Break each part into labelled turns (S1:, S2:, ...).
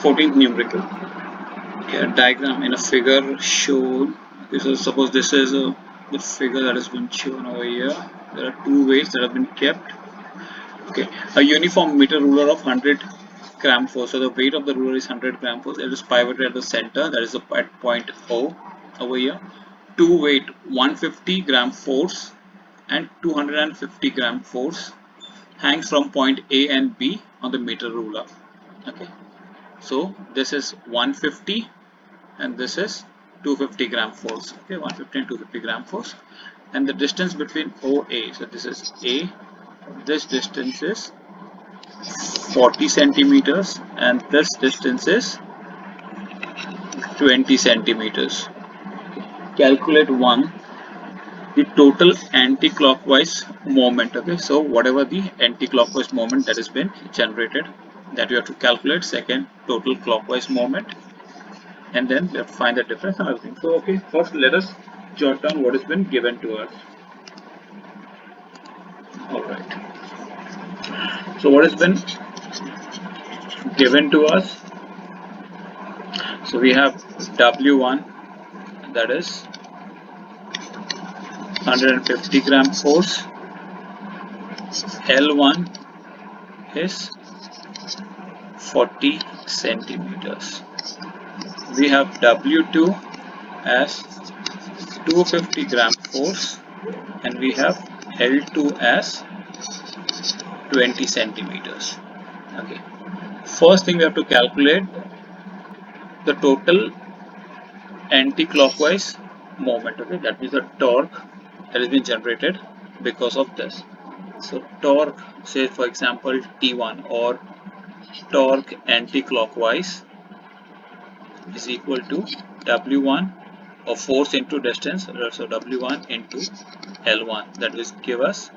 S1: 14th numerical. Okay, a diagram in a figure shown. Okay, so suppose this is the figure that has been shown over here. There are two weights that have been kept. Okay, a uniform meter ruler of 100 gram force. So the weight of the ruler is 100 gram force. It is pivoted at the center, that is at point O over here. Two weight 150 gram force and 250 gram force hangs from point A and B on the meter ruler. Okay, so this is 150 and this is 250 gram force. Okay, 150 and 250 gram force, and the distance between OA. So this is A. This distance is 40 centimeters and this distance is 20 centimeters. Calculate the total anti-clockwise moment. Okay, so whatever the anti-clockwise moment that has been generated, that you have to calculate. Second, total clockwise moment, and then we have to find the difference and everything. So okay, first let us jot down what has been given to us. Alright, so what has been given to us? So we have W1, that is 150 gram force. L1 is 40 centimeters. We have W2 as 250 gram force and we have L2 as 20 centimeters. Okay, first thing we have to calculate the total anti-clockwise moment. Okay, that means the torque that has been generated because of this. So torque, say for example T1, or torque anti-clockwise, is equal to W1, or force into distance, so W1 into L1, that will give us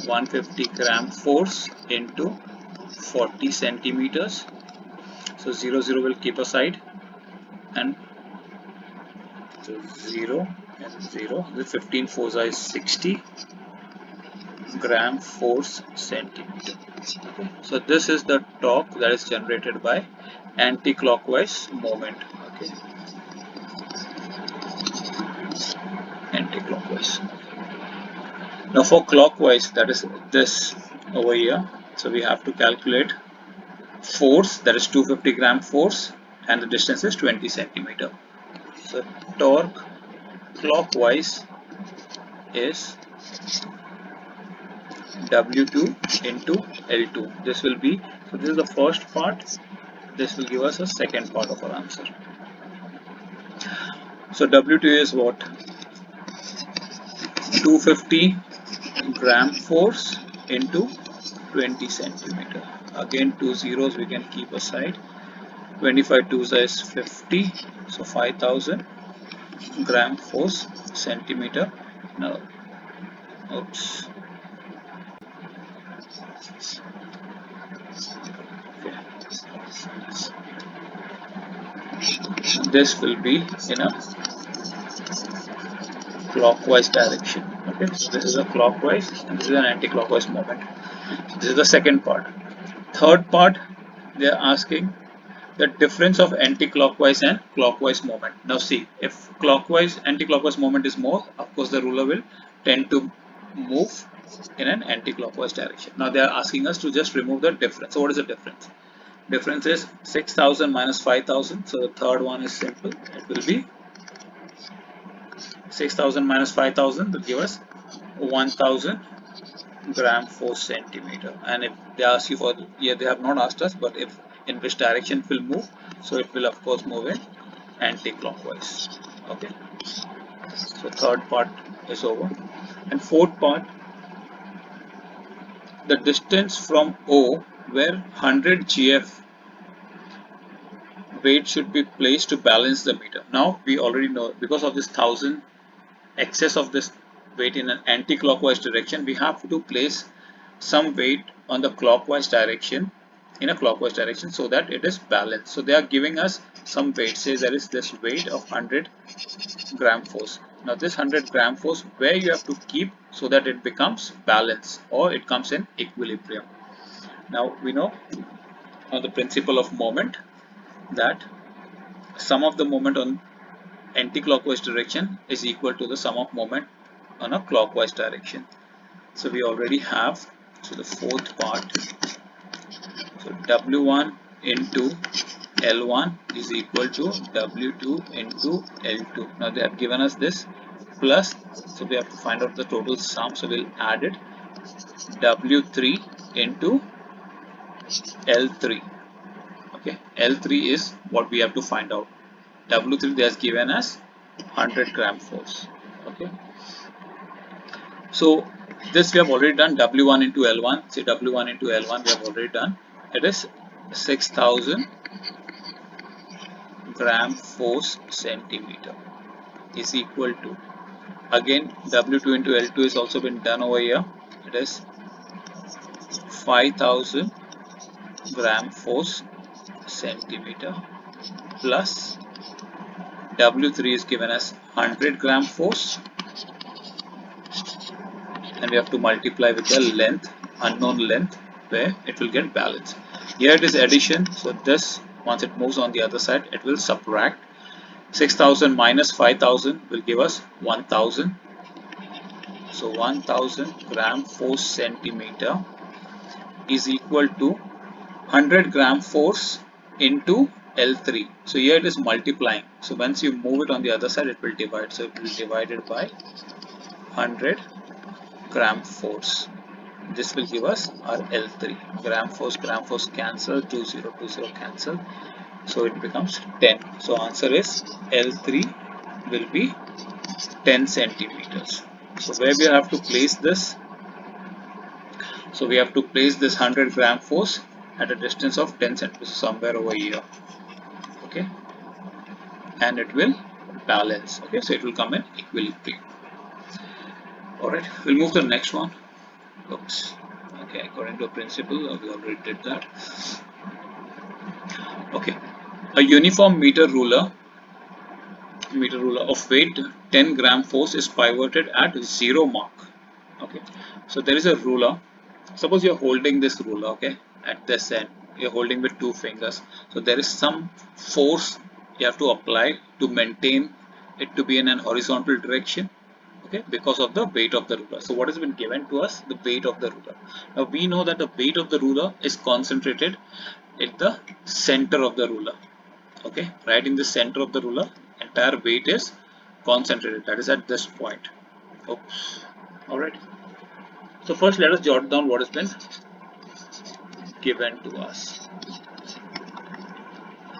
S1: 150 gram force into 40 centimeters. So 0 0 will keep aside, and so 0 and 0, the 15 fours is 60 gram force centimeter. Okay, so this is the torque that is generated by anti-clockwise moment. Okay, anti-clockwise. Now for clockwise, that is this over here. So we have to calculate force, that is 250 gram force, and the distance is 20 centimeter. So torque clockwise is W2 into L2. This will be, so this is the first part. This will give us a second part of our answer. So W2 is what? 250 gram force into 20 centimeter. Again, two zeros we can keep aside. 25 twos is 50, so 5000 gram force centimeter. Now, oops. Okay. This will be in a clockwise direction. Okay, so this is a clockwise and this is an anti-clockwise moment. This is the second part. Third part, they are asking the difference of anti-clockwise and clockwise moment. Now see, if clockwise, anti-clockwise moment is more, of course the ruler will tend to move in an anti-clockwise direction. Now they are asking us to just remove the difference. So what is the difference? Difference is 6000 minus 5000. So the third one is simple. It will be 6000 minus 5000 will give us 1000 gram force centimeter. And if they ask you for, yeah, they have not asked us, but if in which direction it will move, so it will of course move in anti-clockwise. Okay, so third part is over. And fourth part, the distance from O where 100 GF weight should be placed to balance the meter. Now we already know, because of this 1000 excess of this weight in an anti-clockwise direction, we have to place some weight on the clockwise direction, in a clockwise direction, so that it is balanced. So they are giving us some weight. Say there is this weight of 100 gram force. Now this 100 gram force, where you have to keep so that it becomes balanced or it comes in equilibrium. Now we know on the principle of moment, that sum of the moment on anti-clockwise direction is equal to the sum of moment on a clockwise direction. So we already have, so the fourth part, so W1 into L1 is equal to W2 into L2. Now they have given us this plus, so we have to find out the total sum, so we'll add it, W3 into L3. Okay, L3 is what we have to find out. W3 they has given us 100 gram force. Okay, so this we have already done, W1 into L1, say W1 into L1 we have already done. It is 6000 gram force centimeter is equal to, again W2 into L2 is also been done over here. It is 5000 gram force centimeter plus W3 is given as 100 gram force, and we have to multiply with the length, unknown length, where it will get balanced. Here it is addition, so this once it moves on the other side it will subtract. 6000 minus 5000 will give us 1000. So 1000 gram force centimeter is equal to 100 gram force into L3. So here it is multiplying. So once you move it on the other side, it will divide. So it will be divided by 100 gram force. This will give us our L3. Gram force cancel, 20 cancel. So it becomes 10. So answer is L3 will be 10 centimeters. So where we have to place this? So we have to place this 100 gram force at a distance of 10 centimeters, somewhere over here. Okay, and it will balance. Okay, so it will come in equilibrium. Alright, we'll move to the next one. Oops. Okay, according to a principle, we already did that. Okay, a uniform meter ruler of weight 10 gram force is pivoted at 0 mark. Okay, so there is a ruler. Suppose you're holding this ruler, okay, at this end, you're holding with 2 fingers. So there is some force you have to apply to maintain it to be in an horizontal direction, okay, because of the weight of the ruler. So what has been given to us? The weight of the ruler. Now we know that the weight of the ruler is concentrated at the center of the ruler. Okay, right in the center of the ruler, entire weight is concentrated, that is at this point. Oops. Alright, so first let us jot down what has been given to us.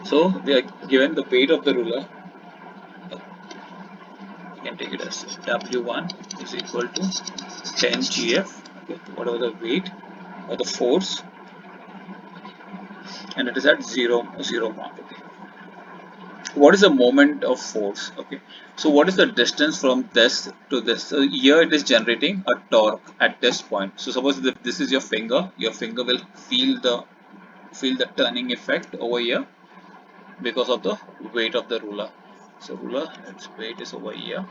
S1: So we are given the weight of the ruler. You can take it as W1 is equal to 10 GF, okay, whatever the weight or the force, and it is at 0 mark. Okay, what is the moment of force? Okay, so what is the distance from this to this? So here it is generating a torque at this point. So suppose if this is your finger will feel the turning effect over here because of the weight of the ruler. So ruler, its weight is over here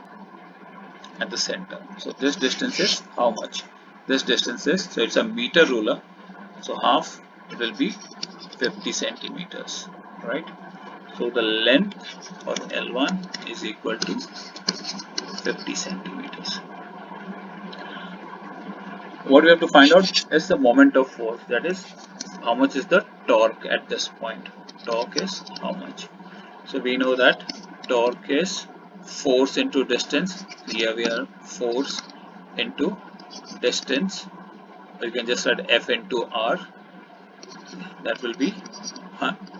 S1: at the center. So this distance is how much? This distance is, so it's a meter ruler, so half, it will be 50 centimeters, right? So the length of L1 is equal to 50 centimeters. What we have to find out is the moment of force, that is how much is the torque at this point. Torque is how much? So we know that torque is force into distance. Here we are force into distance. You can just add F into R. That will be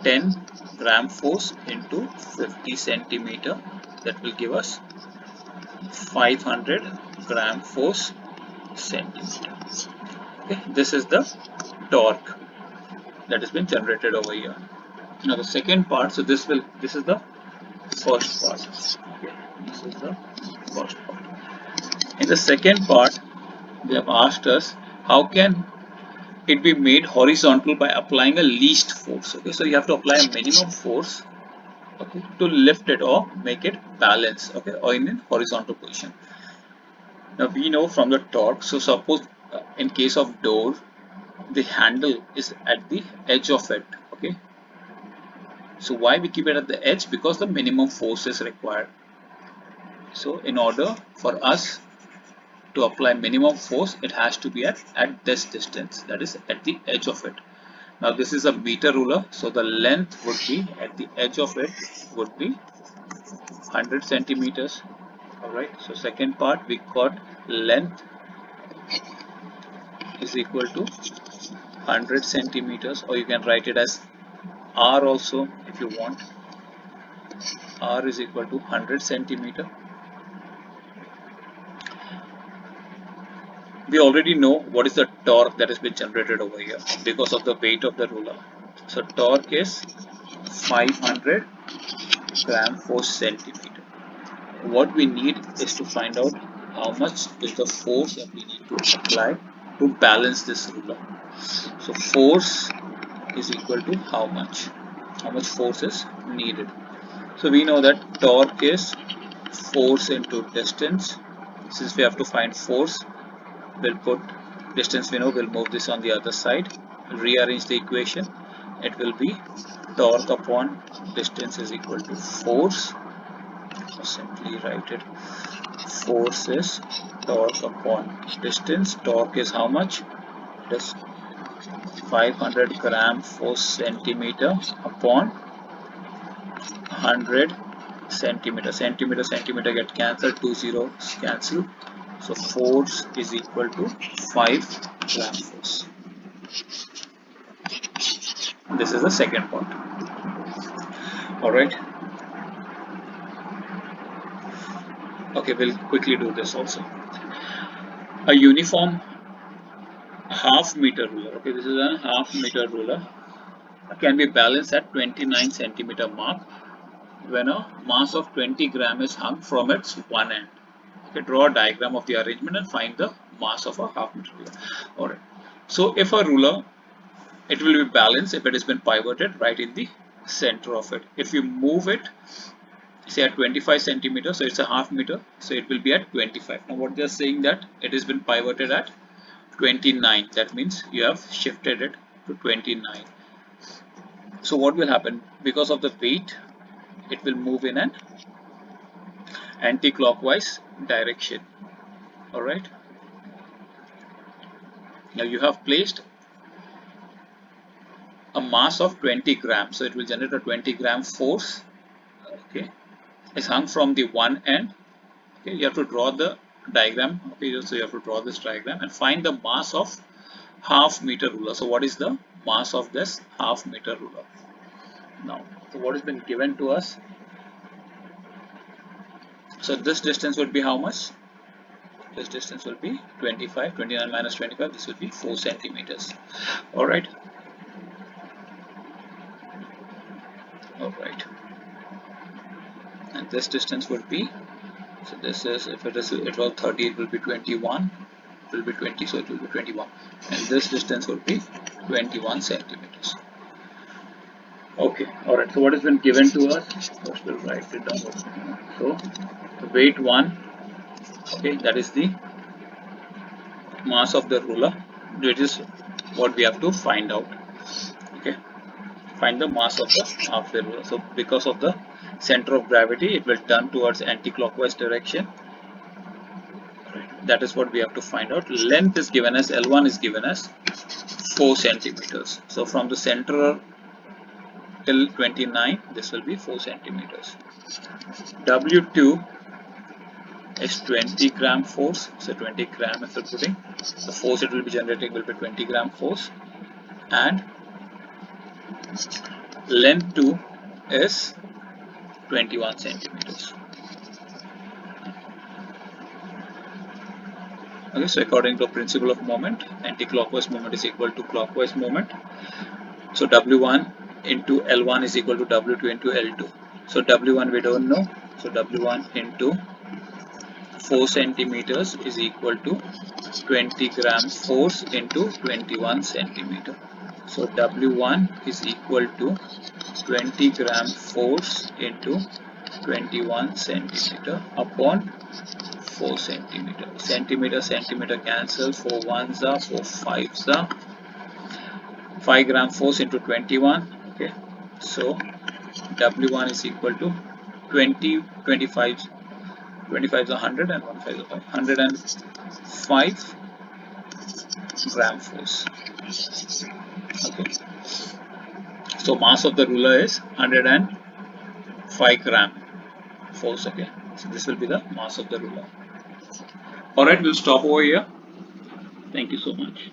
S1: 10 gram force into 50 centimeter. That will give us 500 gram force centimeter. Okay, this is the torque that has been generated over here. Now the second part, so this is the first part. Okay, this is the first part. In the second part, they have asked us how can it be made horizontal by applying a least force. Okay, so you have to apply a minimum force, okay, to lift it or make it balance, okay, or in a horizontal position. Now we know from the torque, so suppose in case of door, the handle is at the edge of it, Okay, so why we keep it at the edge? Because the minimum force is required. So in order for us to apply minimum force, it has to be at this distance, that is at the edge of it. Now this is a meter ruler, so the length would be at the edge of it would be 100 centimeters. Alright, so second part we got length is equal to 100 centimeters, or you can write it as R also if you want. R is equal to 100 centimeter. We already know what is the torque that has been generated over here because of the weight of the ruler. So torque is 500 gram per centimeter. What we need is to find out how much is the force that we need to apply to balance this ruler. So force is equal to how much force is needed. So we know that torque is force into distance. Since we have to find force, we'll put distance, we know, we'll move this on the other side, rearrange the equation. It will be torque upon distance is equal to force. So simply write it, force is torque upon distance. Torque is how much? It is 500 gram per centimeter upon 100 centimeter. Centimeter get cancelled, 2 zeros cancel. So force is equal to 5 gram force. This is the second part. Alright. Okay, we'll quickly do this also. A uniform half meter ruler. Okay, this is a half meter ruler. Can be balanced at 29 centimeter mark when a mass of 20 gram is hung from its one end. Okay, draw a diagram of the arrangement and find the mass of a half meter ruler. Alright. So if a ruler, it will be balanced if it has been pivoted right in the center of it. If you move it, say at 25 centimeters, so it's a half meter, so it will be at 25. Now what they are saying that it has been pivoted at 29, that means you have shifted it to 29. So what will happen? Because of the weight, it will move in an anti-clockwise direction. Alright. Now you have placed a mass of 20 grams, so it will generate a 20 gram force. Okay, it's hung from the one end. Okay, you have to draw the diagram. Okay, so you have to draw this diagram and find the mass of half meter ruler. So what is the mass of this half meter ruler? Now, so what has been given to us? So this distance would be how much? This distance will be 25. 29 minus 25. This will be 4 centimeters. All right. All right. And this distance would be, so this is, if it was 30, it will be 21. It will be 20, so it will be 21. And this distance would be 21 centimeters. Okay, alright, so what has been given to us? First we'll write it down. So the weight 1, okay, that is the mass of the ruler, which is what we have to find out. Okay, find the mass of the half the ruler. So because of the center of gravity, it will turn towards anti-clockwise direction. That is what we have to find out. Length is given as L1 is given as 4 centimeters. So from the center till 29, this will be 4 centimeters. W2 is 20 gram force. So 20 gram if you're putting, the force it will be generating will be 20 gram force. And length 2 is 21 centimeters. Okay, so according to the principle of moment, anti-clockwise moment is equal to clockwise moment. So W1 into L1 is equal to W2 into L2. So W1 we don't know. So W1 into 4 centimeters is equal to 20 gram force into 21 centimeter. So W1 is equal to 20 gram force into 21 centimeter upon 4 centimeter. Centimeter cancel. 4 ones are 4 fives are 5 gram force into 21. Okay, so W1 is equal to 20, 25, 25 is 100 and 1 5 is 5, 105 gram force. Okay, so mass of the ruler is 105 gram force. Okay, so this will be the mass of the ruler. Alright, we'll stop over here. Thank you so much.